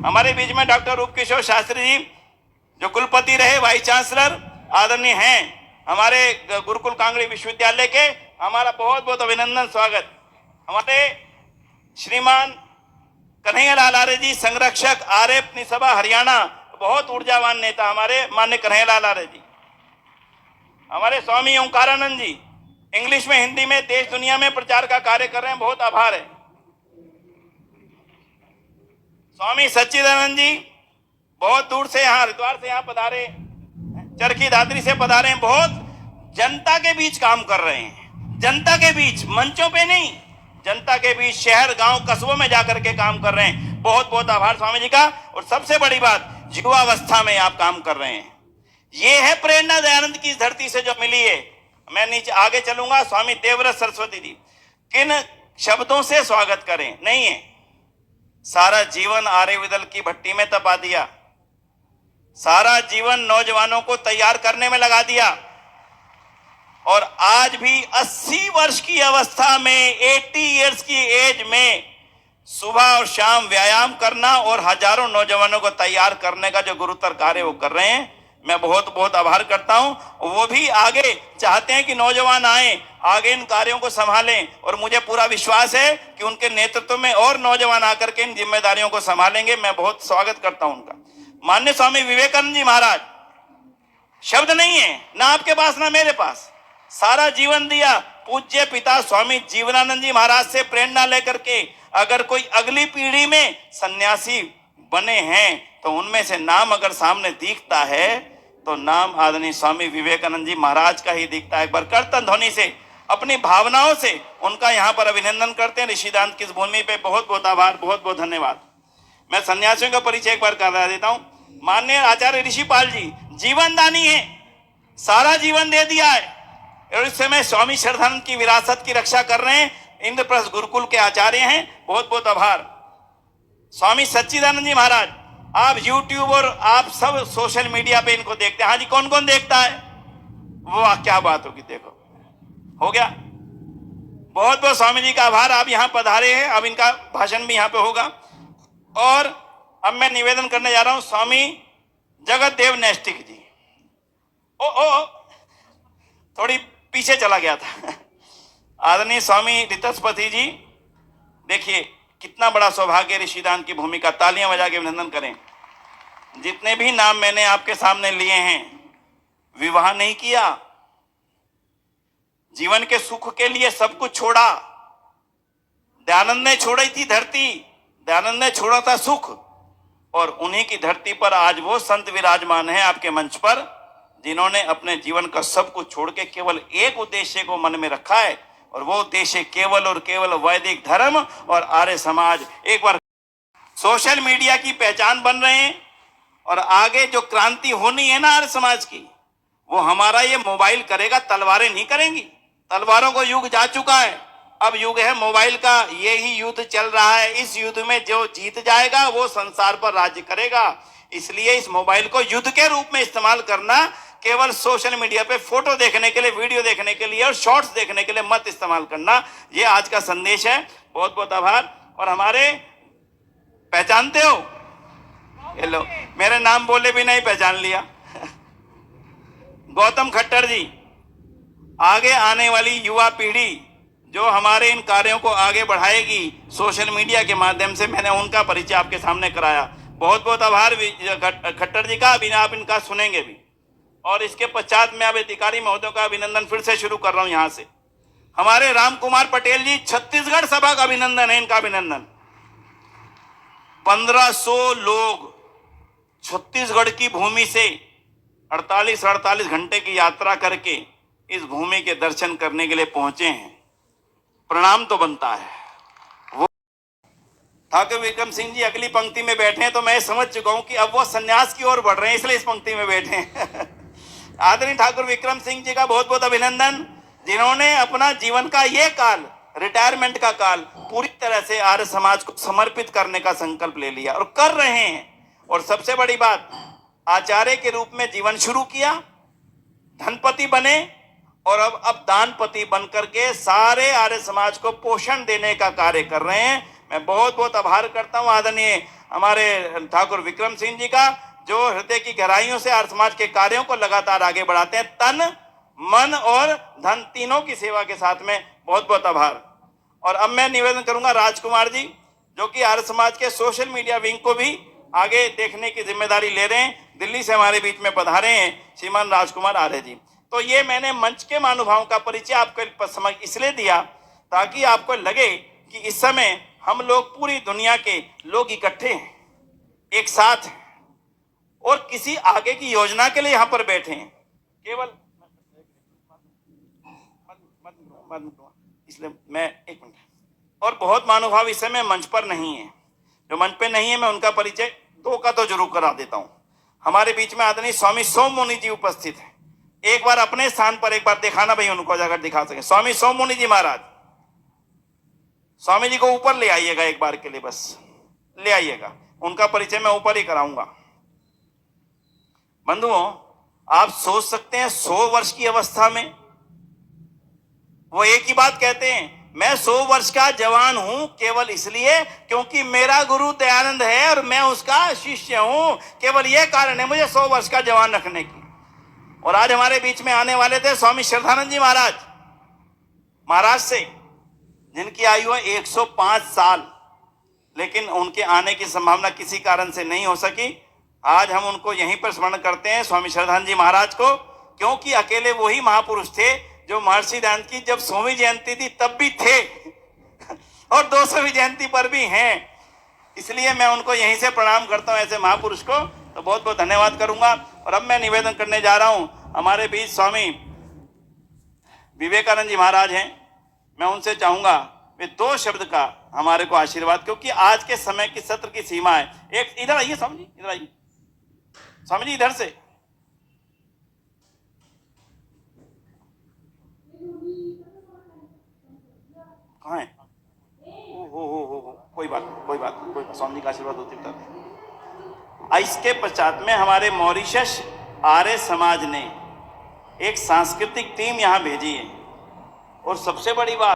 हमारे बीच में डॉक्टर रूप किशोर शास्त्री जी जो कुलपति रहे, वाइस चांसलर आदरणीय हैं हमारे गुरुकुल कांगड़ी विश्वविद्यालय के, हमारा बहुत बहुत अभिनंदन स्वागत। हमारे श्रीमान कन्हैयालाल आर्य जी संरक्षक आरएफ निसभा हरियाणा, बहुत ऊर्जावान नेता हमारे माननीय कन्हैयालाल आर्य जी। हमारे स्वामी ओंकारानंद जी इंग्लिश में हिंदी में देश दुनिया में प्रचार का कार्य कर रहे हैं, बहुत आभार है। स्वामी सच्चिदानंद जी बहुत दूर से यहाँ हरिद्वार से यहाँ पधारे, चरखी दादरी से पधारे हैं, बहुत जनता के बीच काम कर रहे हैं, जनता के बीच, मंचों पे नहीं, जनता के बीच शहर गांव कस्बों में जाकर के काम कर रहे हैं। बहुत बहुत आभार स्वामी जी का। और सबसे बड़ी बात, युवावस्था में आप काम कर रहे हैं, ये है प्रेरणा दयानंद की इस धरती से जो मिली है। मैं नीचे आगे चलूंगा। स्वामी देवव्रत सरस्वती जी किन शब्दों से स्वागत करें, नहीं है, सारा जीवन आर्यविदल की भट्टी में तपा दिया, सारा जीवन नौजवानों को तैयार करने में लगा दिया, और आज भी 80 वर्ष की अवस्था में, 80 इयर्स की एज में सुबह और शाम व्यायाम करना और हजारों नौजवानों को तैयार करने का जो गुरुतर कार्य वो कर रहे हैं, मैं बहुत बहुत आभार करता हूं। वो भी आगे चाहते हैं कि नौजवान आए, आगे इन कार्यों को संभालें, और मुझे पूरा विश्वास है कि उनके नेतृत्व में और नौजवान आकर के इन जिम्मेदारियों को संभालेंगे। मैं बहुत स्वागत करता हूं उनका। माननीय स्वामी विवेकानंद जी महाराज, शब्द नहीं है ना आपके पास ना मेरे पास, सारा जीवन दिया। पूज्य पिता स्वामी जीवनानंद जी महाराज से प्रेरणा लेकर के अगर कोई अगली पीढ़ी में सन्यासी बने हैं तो उनमें से नाम अगर सामने दिखता है तो नाम आदरणीय स्वामी विवेकानंद जी महाराज का ही दिखता है। एक बार कर्तन ध्वनि से, अपनी भावनाओं से उनका यहाँ पर अभिनंदन करते हैं। ऋषिदान की इस भूमि पे बहुत बहुत आभार, बहुत बहुत धन्यवाद। मैं सन्यासियों का परिचय एक बार करा देता हूँ। माननीय आचार्य ऋषिपाल जी जीवनदानी है, सारा जीवन दे दिया है, और इस समय स्वामी श्रद्धानंद की विरासत की रक्षा कर रहे हैं, इंद्रप्रस्थ गुरुकुल के आचार्य हैं। बहुत बहुत आभार। स्वामी सच्चिदानंद जी महाराज, आप YouTube और आप सब सोशल मीडिया पे इनको देखते हैं। हाँ जी, कौन कौन देखता है? वाह क्या बात होगी, देखो हो गया। बहुत बहुत स्वामी जी का आभार, आप यहाँ पधारे हैं। अब इनका भाषण भी यहाँ पे होगा। और अब मैं निवेदन करने जा रहा हूँ स्वामी जगत देव नैष्टिक जी। ओ थोड़ी पीछे चला गया था। आदरणीय स्वामी ऋतस्पति जी, देखिए कितना बड़ा सौभाग्य ऋषिदान की भूमि का, तालियां बजा के अभिनंदन करें। जितने भी नाम मैंने आपके सामने लिए हैं, विवाह नहीं किया, जीवन के सुख के लिए सब कुछ छोड़ा। दयानंद ने छोड़ी थी धरती, दयानंद ने छोड़ा था सुख, और उन्हीं की धरती पर आज वो संत विराजमान हैं आपके मंच पर, जिन्होंने अपने जीवन का सब कुछ छोड़ के केवल एक उद्देश्य को मन में रखा है, और वो उद्देश्य केवल और केवल वैदिक धर्म और आर्य समाज। एक बार सोशल मीडिया की पहचान बन रहे हैं, और आगे जो क्रांति होनी है ना आर्य समाज की, वो हमारा ये मोबाइल करेगा, तलवारें नहीं करेंगी। तलवारों को युग जा चुका है, अब युग है मोबाइल का। ये ही युद्ध चल रहा है, इस युद्ध में जो जीत जाएगा वो संसार पर राज्य करेगा। इसलिए इस मोबाइल को युद्ध के रूप में इस्तेमाल करना, केवल सोशल मीडिया पे फोटो देखने के लिए, वीडियो देखने के लिए और शॉर्ट्स देखने के लिए मत इस्तेमाल करना। ये आज का संदेश है। बहुत बहुत आभार। और हमारे पहचानते हो, ये लो मेरे नाम बोले भी नहीं पहचान लिया। गौतम खट्टर जी, आगे आने वाली युवा पीढ़ी जो हमारे इन कार्यों को आगे बढ़ाएगी सोशल मीडिया के माध्यम से, मैंने उनका परिचय आपके सामने कराया। बहुत बहुत आभार खट्टर जी का। अभी आप इनका सुनेंगे भी। और इसके पश्चात मैं अब अधिकारी महोदयों का अभिनंदन फिर से शुरू कर रहा हूं यहां से। हमारे राम कुमार पटेल जी, छत्तीसगढ़ सभा का अभिनंदन है, इनका अभिनंदन। 1500 लोग छत्तीसगढ़ की भूमि से 48 घंटे की यात्रा करके इस भूमि के दर्शन करने के लिए पहुंचे हैं। प्रणाम तो बनता है। वो ठाकुर विक्रम सिंह जी अगली पंक्ति में बैठे हैं, तो मैं समझ चुका हूं कि अब वो सन्यास की ओर बढ़ रहे हैं, इसलिए इस पंक्ति में बैठे हैं। आदरणीय ठाकुर विक्रम सिंह जी का बहुत बहुत अभिनंदन, जिन्होंने अपना जीवन का ये काल, रिटायरमेंट का काल, पूरी तरह से आर्य समाज को समर्पित करने का संकल्प ले लिया और कर रहे हैं। और सबसे बड़ी बात, आचार्य के रूप में जीवन शुरू किया, धनपति बने, और अब दानपति बनकर के सारे आर्य समाज को पोषण देने का कार्य कर रहे हैं। मैं बहुत बहुत आभार करता हूं आदरणीय हमारे ठाकुर विक्रम सिंह जी का, जो हृदय की गहराइयों से आर्य समाज के कार्यों को लगातार आगे बढ़ाते हैं, तन मन और धन तीनों की सेवा के साथ में बहुत बहुत आभार। और अब मैं निवेदन करूंगा राजकुमार जी, जो कि आर्य समाज के सोशल मीडिया विंग को भी आगे देखने की जिम्मेदारी ले रहे हैं, दिल्ली से हमारे बीच में पधारे हैं श्रीमान राजकुमार आर्य जी। तो ये मैंने मंच के महानुभावों का परिचय आपको समझ इसलिए दिया ताकि आपको लगे कि इस समय हम लोग पूरी दुनिया के लोग इकट्ठे हैं, एक साथ हैं और किसी आगे की योजना के लिए यहां पर बैठे हैं। केवल इसलिए मैं एक मिनट, और बहुत महानुभाव इस समय मंच पर नहीं है, जो मंच पे नहीं है मैं उनका परिचय दो का तो जरूर करा देता हूं। हमारे बीच में आदरणीय स्वामी सोम मुनि जी उपस्थित है। एक बार अपने स्थान पर एक बार दिखाना भाई, उनको अगर दिखा सके। स्वामी सोम मुनि जी महाराज, स्वामी जी को ऊपर ले आइएगा एक बार के लिए, बस ले आइएगा, उनका परिचय मैं ऊपर ही कराऊंगा। बंधुओं, आप सोच सकते हैं 100 वर्ष की अवस्था में वो एक ही बात कहते हैं, मैं 100 वर्ष का जवान हूं केवल इसलिए क्योंकि मेरा गुरु दयानंद है और मैं उसका शिष्य हूं, केवल यह कारण है मुझे 100 वर्ष का जवान रखने की। और आज हमारे बीच में आने वाले थे स्वामी श्रद्धानंद जी महाराज, महाराष्ट्र से, जिनकी आयु है 105 साल, लेकिन उनके आने की संभावना किसी कारण से नहीं हो सकी। आज हम उनको यहीं पर स्मरण करते हैं स्वामी श्रद्धानंद जी महाराज को, क्योंकि अकेले वही महापुरुष थे जो महर्षि दयानंद की जब 100वीं जयंती थी तब भी थे और 200वीं जयंती पर भी हैं। इसलिए मैं उनको यहीं से प्रणाम करता हूं, ऐसे महापुरुष को तो बहुत बहुत धन्यवाद करूंगा। और अब मैं निवेदन करने जा रहा हूं, हमारे बीच स्वामी विवेकानंद जी महाराज हैं, मैं उनसे चाहूंगा वे 2 शब्द का हमारे को आशीर्वाद, क्योंकि आज के समय की सत्र की सीमा है। एक इधर आइए स्वामी जी, इधर आइए स्वामी जी, इधर से। कहाँ है? हो कोई बात स्वामी जी का आशीर्वाद होते तक। इसके पश्चात में हमारे मॉरिशस आर्य समाज ने एक सांस्कृतिक टीम यहाँ भेजी है, और सबसे बड़ी बात